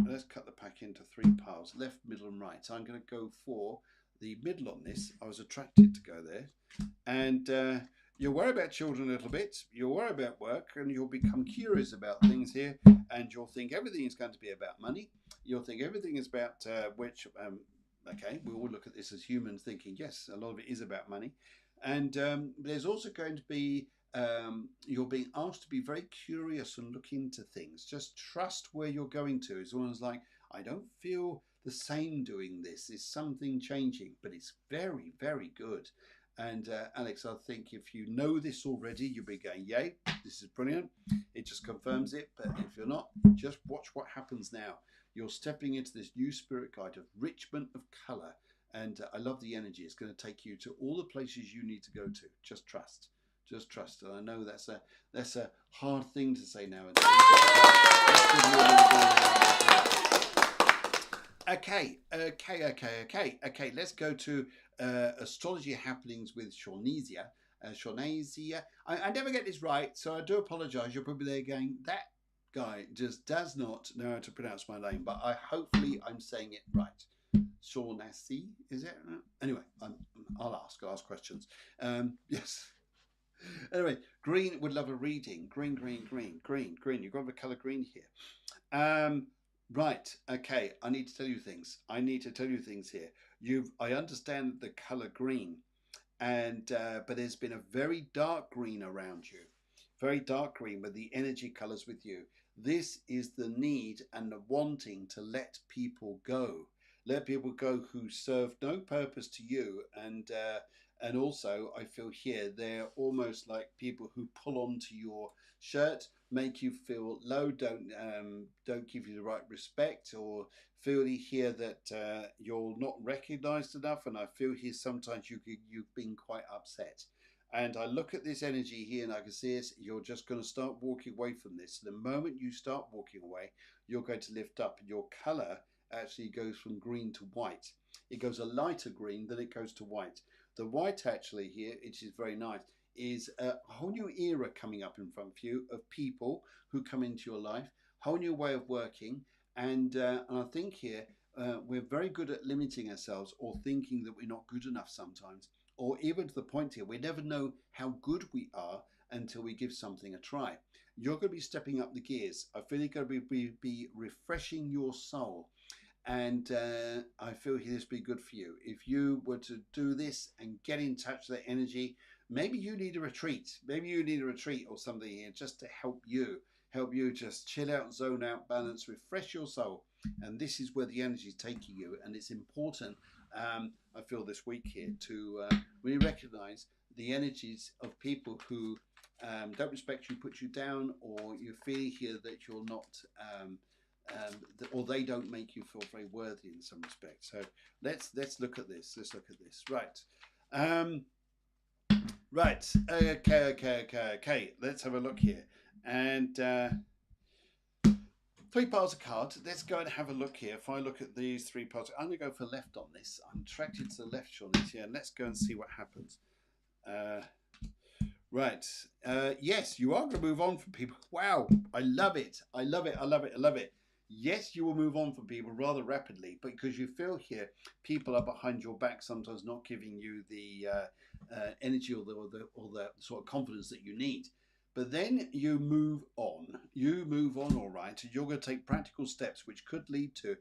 let's cut the pack into 3 piles, left, middle, and right. So I'm going to go for the middle on this. I was attracted to go there. And you'll worry about children a little bit. You'll worry about work, and you'll become curious about things here. And you'll think everything is going to be about money. You'll think everything is about okay, we all look at this as humans thinking, yes, a lot of it is about money. And there's also going to be, you're being asked to be very curious and look into things. Just trust where you're going to. It's almost like, I don't feel the same doing this. There's something changing, but it's very, very good. And Alex, I think if you know this already, you'll be going, yay, this is brilliant. It just confirms it. But if you're not, just watch what happens now. You're stepping into this new spirit guide of enrichment of colour. And I love the energy. It's going to take you to all the places you need to go to. Just trust. Just trust. And I know that's a hard thing to say nowadays. Okay. Let's go to astrology happenings with Shawnesia. Shawnesia. I never get this right, so I do apologise. You're probably there going, that guy just does not know how to pronounce my name, but hopefully I'm saying it right. Shaughnessy, is it? Anyway, I'll ask questions. Yes. Anyway, green would love a reading. Green. You've got the colour green here. Right. Okay. I need to tell you things. Here. I understand the colour green, and but there's been a very dark green around you, very dark green with the energy colours with you. This is the need and the wanting to let people go. Let people go who serve no purpose to you, and also I feel here they're almost like people who pull onto your shirt, make you feel low, don't give you the right respect, or feel here that you're not recognised enough. And I feel here sometimes you've been quite upset. And I look at this energy here and I can see it. You're just going to start walking away from this. The moment you start walking away, you're going to lift up, and your colour actually goes from green to white. It goes a lighter green, then it goes to white. The white actually here, which is very nice, is a whole new era coming up in front of you of people who come into your life, whole new way of working. And I think here we're very good at limiting ourselves or thinking that we're not good enough sometimes, or even to the point here we never know how good we are until we give something a try. You're going to be stepping up the gears. I feel you're going to be refreshing your soul. And I feel this would be good for you. If you were to do this and get in touch with that energy, maybe you need a retreat. Maybe you need a retreat or something here just to help you just chill out, zone out, balance, refresh your soul. And this is where the energy is taking you. And it's important, I feel this week here, to really recognize the energies of people who don't respect you, put you down, or you feel here that you're not or they don't make you feel very worthy in some respect. So let's look at this. Right. Right. Okay. Let's have a look here. And 3 piles of cards. Let's go and have a look here. If I look at these 3 piles, I'm going to go for left on this. I'm attracted to the left on this. Yeah. Let's go and see what happens. Right. Yes, you are going to move on from people. Wow. I love it. Yes, you will move on from people rather rapidly, but because you feel here people are behind your back, sometimes not giving you the energy or the sort of confidence that you need. But then you move on. All right. And you're going to take practical steps which could lead to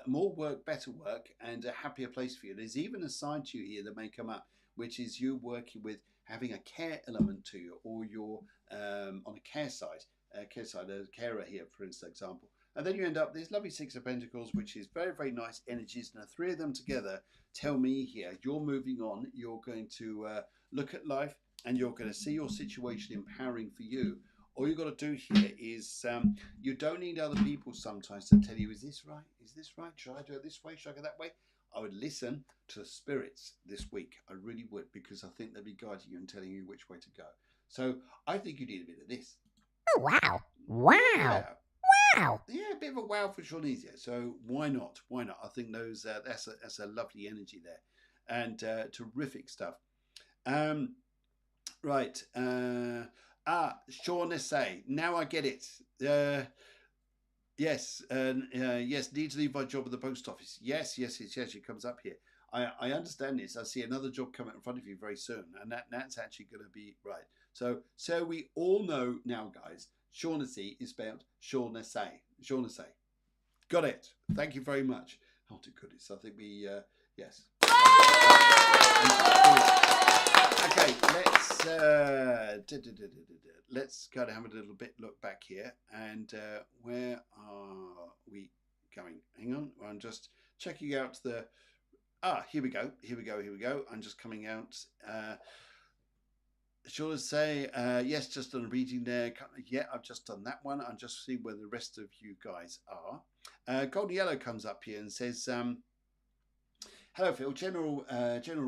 more work, better work, and a happier place for you. There's even a side to you here that may come up, which is you working with having a care element to you, or you're on a care side, a carer here, for example. And then you end up this lovely 6 of Pentacles, which is very, very nice energies. And the 3 of them together tell me here you're moving on. You're going to look at life and you're going to see your situation empowering for you. All you've got to do here is you don't need other people sometimes to tell you, is this right? Should I do it this way? Should I go that way? I would listen to the spirits this week. I really would, because I think they'll be guiding you and telling you which way to go. So I think you need a bit of this. Oh, wow. Yeah, a bit of a wow for Shawnesia. So why not? I think that's a lovely energy there, and terrific stuff. Right. Shaughnessy. Now I get it. Yes. Yes. Need to leave my job at the post office. Yes. It comes up here. I understand this. I see another job coming in front of you very soon, and that's actually going to be right. So we all know now, guys. Shaughnessy is spelled Shaughnessy. Got it. Thank you very much. Oh, to goodness. I think we, yes. Okay, let's go and have a little bit look back here. And where are we going? Hang on. I'm just checking out the... here we go. I'm just coming out... Sure to say, yes, just done a reading there. Yeah, I've just done that one. I'm just seeing where the rest of you guys are. Golden Yellow comes up here and says, Hello, Phil. General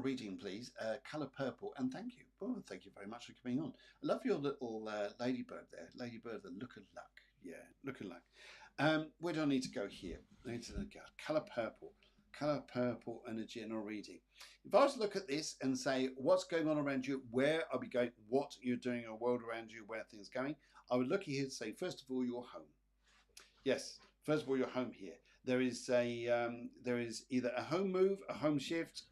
reading, please. Colour purple, and thank you. Oh, thank you very much for coming on. I love your little ladybird there. Ladybird, the look of luck. Yeah, look of luck. Where do I need to go here? I need to go colour purple, and a general reading. If I was to look at this and say, what's going on around you? Where are we going? What you're doing in the world around you? Where things are going? I would look here and say, first of all, your home. Yes, first of all, your home here. There is either a home move, a home shift.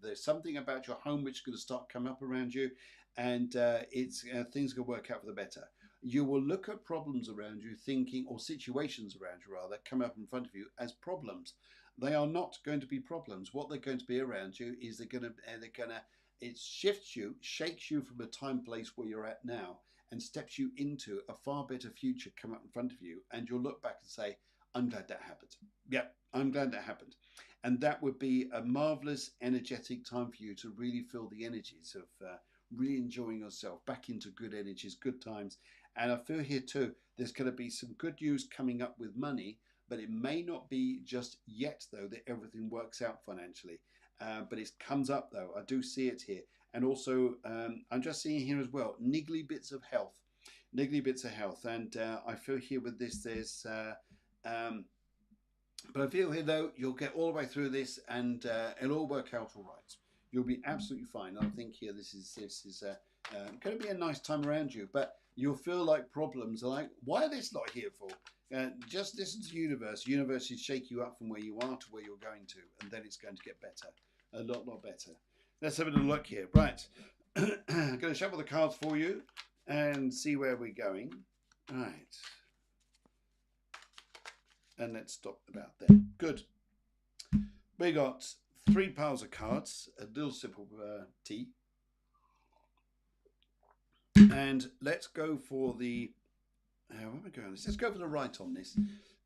There's something about your home which is going to start coming up around you, and things are going to work out for the better. You will look at problems around you, thinking, or situations around you rather, come up in front of you as problems. They are not going to be problems. What they're going to be around you is it shifts you, shakes you from the time place where you're at now, and steps you into a far better future come up in front of you, and you'll look back and say, I'm glad that happened. Yep, I'm glad that happened. And that would be a marvelous, energetic time for you to really feel the energies of really enjoying yourself, back into good energies, good times. And I feel here too, there's going to be some good news coming up with money, but it may not be just yet, though, that everything works out financially. But it comes up, though. I do see it here. And also, I'm just seeing here as well, niggly bits of health. Niggly bits of health. And I feel here with this, there's... but I feel here, though, you'll get all the way through this and it'll all work out all right. You'll be absolutely fine. I think here this is going to be a nice time around you. But you'll feel like problems are like, why are this not here for? Just listen to the universe. The universe will shake you up from where you are to where you're going to. And then it's going to get better. A lot better. Let's have a little look here. Right. I'm going to shuffle the cards for you and see where we're going. Right. And let's stop about there. Good. We got 3 piles of cards, a little sip of tea. And let's go for the... where am I going? Let's go for the right on this.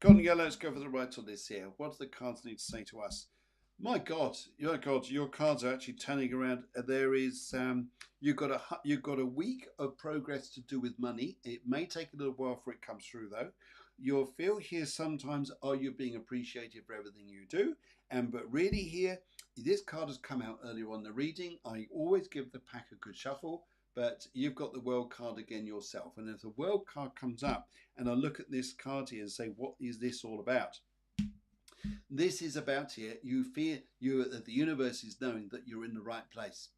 Golden yellow, let's go for the right on this here. What do the cards need to say to us? My God, your cards are actually turning around. There is you've got a week of progress to do with money. It may take a little while for it comes through, though. You'll feel here sometimes, are you being appreciated for everything you do? But really here, this card has come out earlier on the reading. I always give the pack a good shuffle, but you've got the world card again yourself. And if the world card comes up and I look at this card here and say, what is this all about? This is about here, you feel that the universe is knowing that you're in the right place.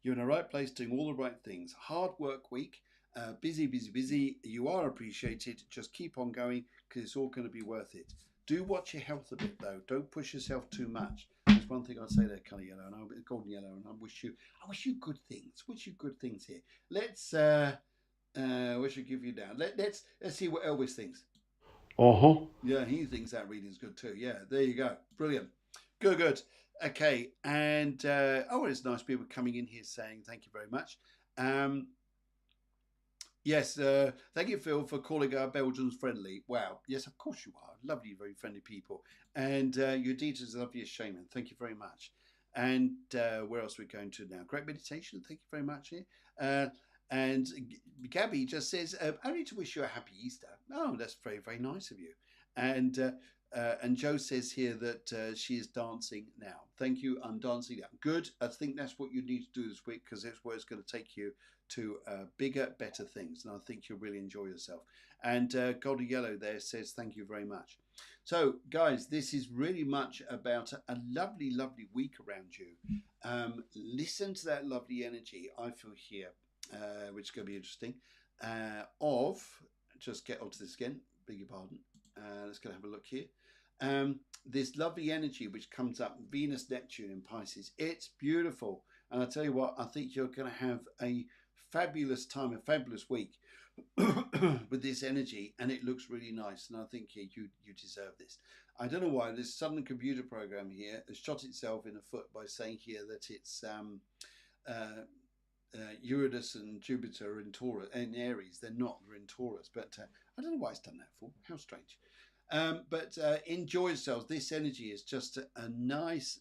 You're in the right place doing all the right things. Hard work week, busy. You are appreciated. Just keep on going because it's all going to be worth it. Do watch your health a bit though. Don't push yourself too much. There's one thing I'd say there, colour yellow, and golden yellow, and I wish you good things. Wish you good things here. Let's what should I give you now? Let's see what Elvis thinks. Yeah, he thinks that reading's good too. Yeah, there you go. Brilliant. Good. Okay, and it's nice people coming in here saying thank you very much. Yes, thank you, Phil, for calling our Belgians friendly. Wow, yes, of course you are. Lovely, very friendly people. And your details are lovely as Shaman. Thank you very much. And where else are we going to now? Great meditation. Thank you very much here. And Gabby just says, only to wish you a happy Easter. Oh, that's very, very nice of you. And Joe says here that she is dancing now. Thank you. I'm dancing now. Good. I think that's what you need to do this week because that's where it's going to take you to bigger, better things. And I think you'll really enjoy yourself. And Golden Yellow there says, thank you very much. So, guys, this is really much about a lovely, lovely week around you. Listen to that lovely energy I feel here. Which is going to be interesting. Just get onto this again, beg your pardon. Let's go have a look here. This lovely energy which comes up, Venus, Neptune in Pisces. It's beautiful. And I tell you what, I think you're going to have a fabulous time, a fabulous week with this energy. And it looks really nice. And I think you deserve this. I don't know why this sudden computer program here has shot itself in the foot by saying here that it's... Uranus and Jupiter in Taurus and Aries. They're not. They're in Taurus. But I don't know why it's done that for. How strange. But enjoy yourselves. This energy is just a nice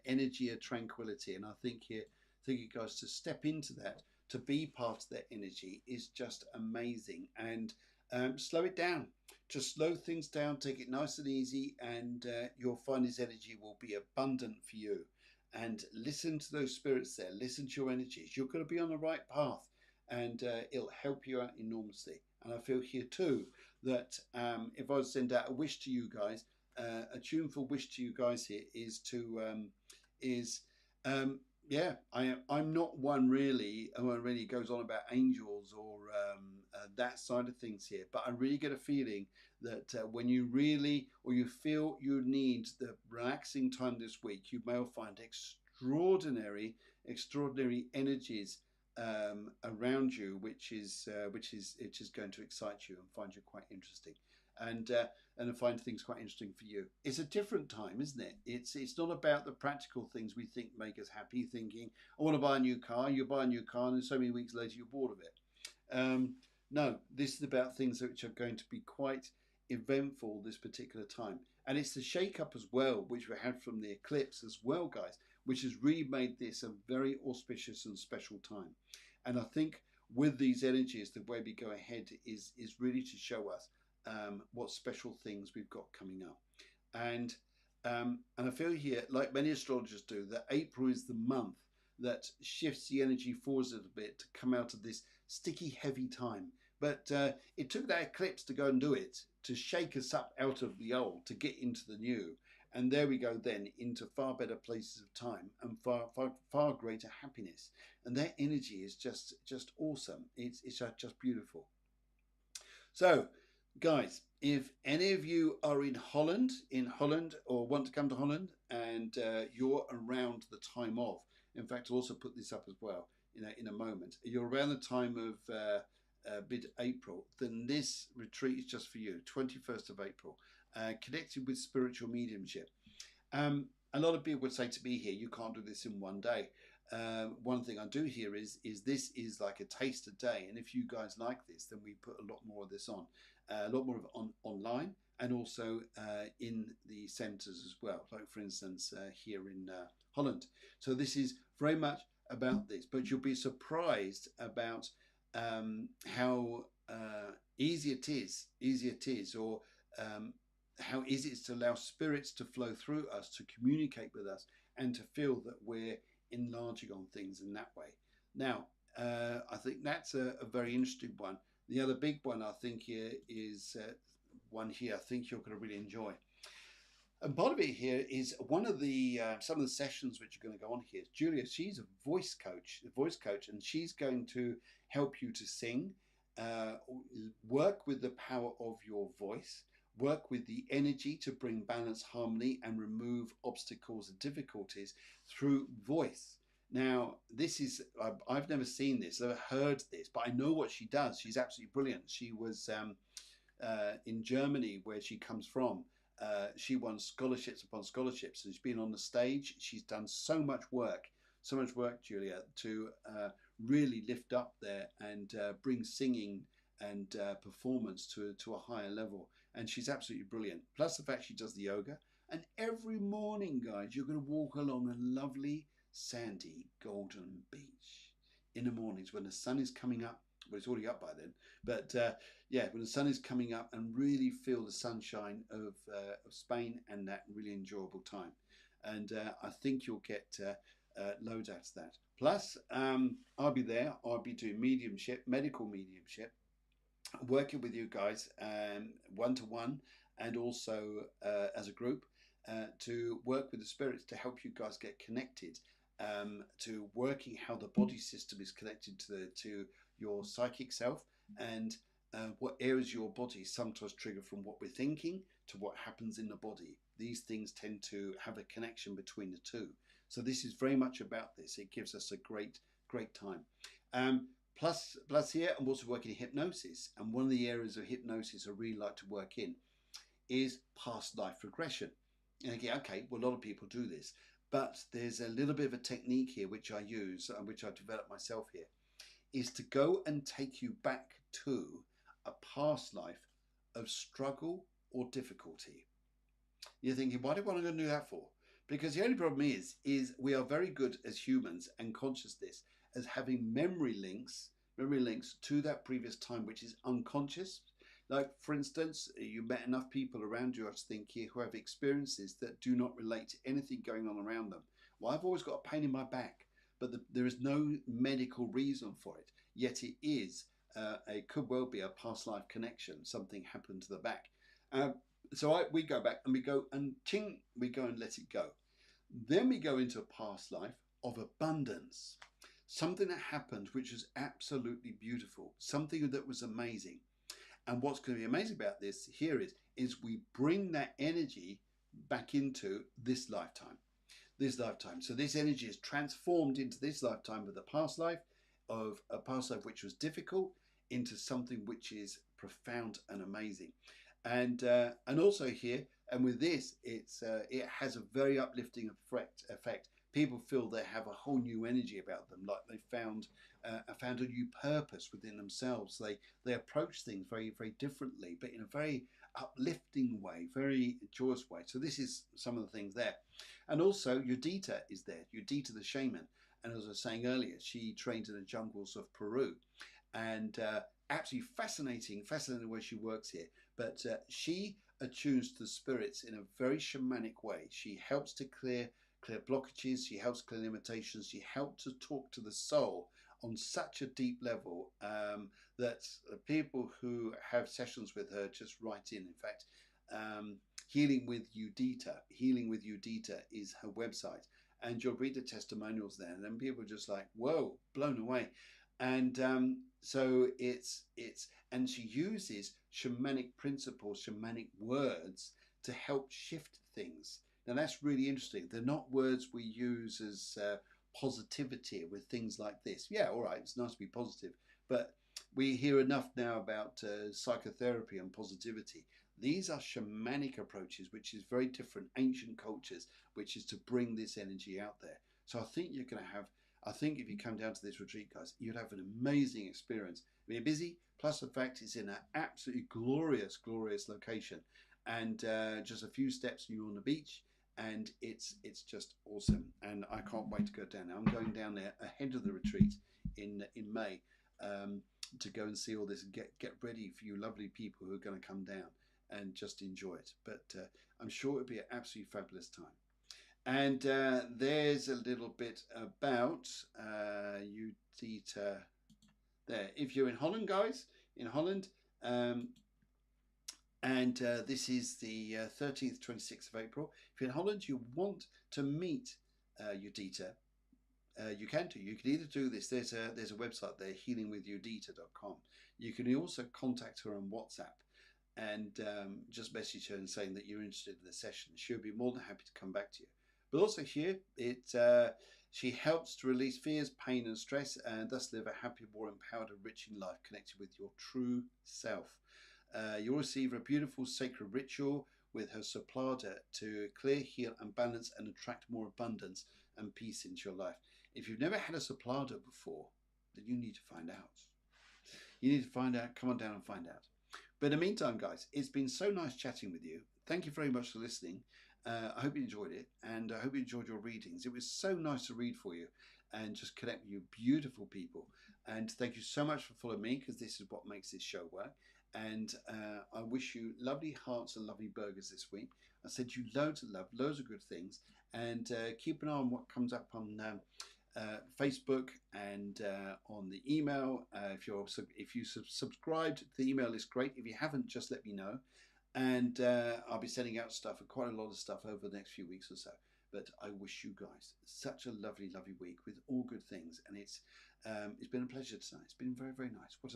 energy of tranquility. And I think you guys to step into that, to be part of that energy is just amazing. And slow it down. Just slow things down, take it nice and easy, and you'll find this energy will be abundant for you. And listen to those spirits there, listen to your energies. You're going to be on the right path, and it'll help you out enormously. And I feel here too that if I was to send out a wish to you guys, a tuneful wish to you guys here is yeah, I'm not one really who really goes on about angels or that side of things here, but I really get a feeling that when you really, or you feel you need the relaxing time this week, you may find extraordinary energies around you, which is going to excite you and find you quite interesting, and find things quite interesting for you. It's a different time, isn't it? It's not about the practical things we think make us happy. Thinking I want to buy a new car, you buy a new car, and then so many weeks later you're bored of it. No, this is about things which are going to be quite eventful this particular time, and it's the shake-up as well, which we had from the eclipse as well, guys, which has really made this a very auspicious and special time. And I think with these energies, the way we go ahead is really to show us what special things we've got coming up. And I feel here, like many astrologers do, that April is the month that shifts the energy forwards a little bit to come out of this sticky, heavy time. But it took that eclipse to go and do it, to shake us up out of the old, to get into the new. And there we go then into far better places of time and far greater happiness. And that energy is just awesome. It's just beautiful. So, guys, if any of you are in Holland or want to come to Holland, and you're around the time of, in fact, I'll also put this up as well in a moment. You're around the time of mid-April, then this retreat is just for you. 21st of April, connected with spiritual mediumship. A lot of people would say to me here, you can't do this in one day. One thing I do here is this is like a taster day, and if you guys like this, then we put a lot more of this on, a lot more of it online, and also in the centres as well, like for instance here in Holland. So this is very much about this, but you'll be surprised about how easy it is, or how easy it is to allow spirits to flow through us, to communicate with us, and to feel that we're enlarging on things in that way. Now, I think that's a very interesting one. The other big one I think here is one here I think you're going to really enjoy. And part of it here is one of the some of the sessions which are going to go on here. Julia, she's a voice coach, and she's going to help you to sing, work with the power of your voice, work with the energy to bring balance, harmony, and remove obstacles and difficulties through voice. Now, this is, I've never seen this, I've heard this, but I know what she does. She's absolutely brilliant. She was in Germany, where she comes from. She won scholarships upon scholarships, and she's been on the stage. She's done so much work, Julia, to really lift up there and bring singing and performance to a higher level. And she's absolutely brilliant. Plus the fact she does the yoga. And every morning, guys, you're going to walk along a lovely, sandy, golden beach in the mornings when the sun is coming up. Well, it's already up by then. But yeah, when the sun is coming up, and really feel the sunshine of Spain and that really enjoyable time. And I think you'll get loads out of that. Plus, I'll be there. I'll be doing mediumship, medical mediumship, working with you guys one-to-one, and also as a group, to work with the spirits to help you guys get connected, to working how the body system is connected to your psychic self, and what areas of your body sometimes trigger from what we're thinking to what happens in the body. These things tend to have a connection between the two. So this is very much about this. It gives us a great time. Plus here, I'm also working in hypnosis, and one of the areas of hypnosis I really like to work in is past life regression. And again, okay, well, a lot of people do this, but there's a little bit of a technique here which I use and which I developed myself here, is to go and take you back to a past life of struggle or difficulty. You're thinking, why do I want to do that for? Because the only problem is we are very good as humans and consciousness as having memory links to that previous time, which is unconscious. Like, for instance, you met enough people around you, I was thinking, who have experiences that do not relate to anything going on around them. Well, I've always got a pain in my back, but there is no medical reason for it. Yet it is, it could well be a past life connection. Something happened to the back. So we go back and we go and ting, we go and let it go. Then we go into a past life of abundance. Something that happened which was absolutely beautiful, something that was amazing. And what's going to be amazing about this here is we bring that energy back into this lifetime. So this energy is transformed into this lifetime of the past life, of a past life which was difficult, into something which is profound and amazing. And also here, and with this, it has a very uplifting effect. People feel they have a whole new energy about them, like they found a new purpose within themselves. They approach things very, very differently, but in a very uplifting way, very joyous way. So this is some of the things there. And also Yudita is there, Yudita the shaman. And as I was saying earlier, she trained in the jungles of Peru. And absolutely fascinating way she works here. But she attunes to the spirits in a very shamanic way. She helps to clear blockages, she helps clear limitations, she helps to talk to the soul on such a deep level that people who have sessions with her just write in. In fact, Healing with Yudita is her website, and you'll read the testimonials there, and then people are just like, whoa, blown away. And so and she uses shamanic principles, shamanic words to help shift things. Now that's really interesting. They're not words we use as positivity with things like this. Yeah, all right, it's nice to be positive, but we hear enough now about psychotherapy and positivity. These are shamanic approaches, which is very different, ancient cultures, which is to bring this energy out there. So I think you're going to have, I think if you come down to this retreat, guys, you'd have an amazing experience. We're busy, plus the fact it's in an absolutely glorious, glorious location. And just a few steps and you're on the beach. And it's just awesome, and I can't wait to go down there. I'm going down there ahead of the retreat in May to go and see all this and get ready for you lovely people who are going to come down and just enjoy it. But I'm sure it'll be an absolutely fabulous time. And there's a little bit about Yudita there. If you're in Holland, guys, in Holland. And this is the 13th, 26th of April. If you're in Holland, you want to meet Yudita, you can do. You can either do this. There's a website there, healingwithyudita.com. You can also contact her on WhatsApp and just message her and saying that you're interested in the session. She'll be more than happy to come back to you. But also here, she helps to release fears, pain, and stress, and thus live a happy, more empowered, enriching life connected with your true self. You'll receive a beautiful sacred ritual with her supplada to clear, heal, and balance and attract more abundance and peace into your life. If you've never had a supplada before, then you need to find out. You need to find out. Come on down and find out. But in the meantime, guys, it's been so nice chatting with you. Thank you very much for listening. I hope you enjoyed it, and I hope you enjoyed your readings. It was so nice to read for you and just connect with you beautiful people. And thank you so much for following me, because this is what makes this show work. And I wish you lovely hearts and lovely burgers this week. I send you loads of love, loads of good things, and keep an eye on what comes up on Facebook and on the email. If you subscribed to the email list, great. If you haven't, just let me know, and I'll be sending out stuff, quite a lot of stuff over the next few weeks or so. But I wish you guys such a lovely, lovely week with all good things, and it's been a pleasure tonight. It's been very, very nice. What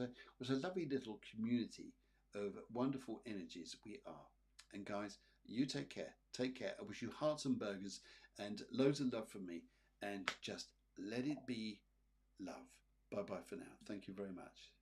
a lovely little community of wonderful energies we are. And guys, you take care. Take care. I wish you hearts and burgers and loads of love from me. And just let it be love. Bye-bye for now. Thank you very much.